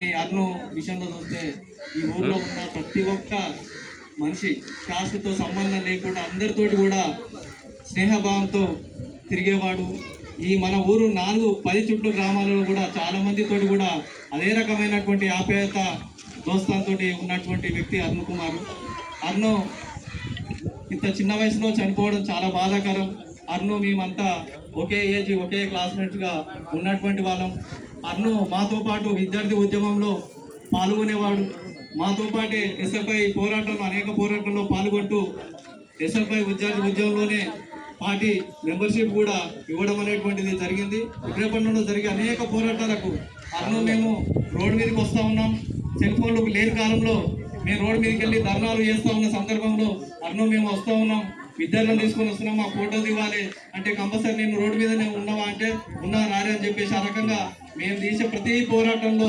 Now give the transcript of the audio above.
అన్ను విషయంలో చూస్తే ఈ ఊర్లో ఉన్న ప్రతి ఒక్క మనిషి కాస్ట్తో సంబంధం లేకుండా అందరితోటి కూడా స్నేహభావంతో తిరిగేవాడు. ఈ మన ఊరు 4-10 చుట్టూ గ్రామాలలో కూడా చాలా మందితోటి కూడా అదే రకమైనటువంటి ఆప్యాయత దోస్తాంతో ఉన్నటువంటి వ్యక్తి అరుణ్ కుమార్. అరుణ్ ఇంత చిన్న వయసులో చనిపోవడం చాలా బాధాకరం. అరుణ్ మేమంతా ఒకే ఏజ్ ఒకే క్లాస్మేట్స్గా ఉన్నటువంటి వాళ్ళం. అరుణ్ మాతో పాటు విద్యార్థి ఉద్యమంలో పాల్గొనేవాడు. మాతో పాటే ఎస్ఎఫ్ఐ పోరాటంలో అనేక పోరాటంలో పాల్గొంటూ ఎస్ఎఫ్ఐ విద్యార్థి ఉద్యమంలోనే పార్టీ మెంబర్షిప్ కూడా ఇవ్వడం అనేటువంటిది జరిగింది. విగ్రహపట్నంలో జరిగే అనేక పోరాటాలకు అరుణ్ మేము రోడ్డు మీదకి వస్తూ ఉన్నాం. సెల్ ఫోన్లు లేని కాలంలో మేము రోడ్డు మీదకి వెళ్ళి ధర్నాలు చేస్తూ ఉన్న సందర్భంలో అరుణ్ మేము వస్తూ ఉన్నాం, విద్యార్థులను తీసుకొని వస్తున్నాం, మా ఫోటోలు ఇవ్వాలి అంటే కంపల్సరీ నేను రోడ్డు మీదనే ఉన్నావా అంటే ఉన్నా రారే అని చెప్పేసి ఆ రకంగా మేము తీసే ప్రతి పోరాటంలో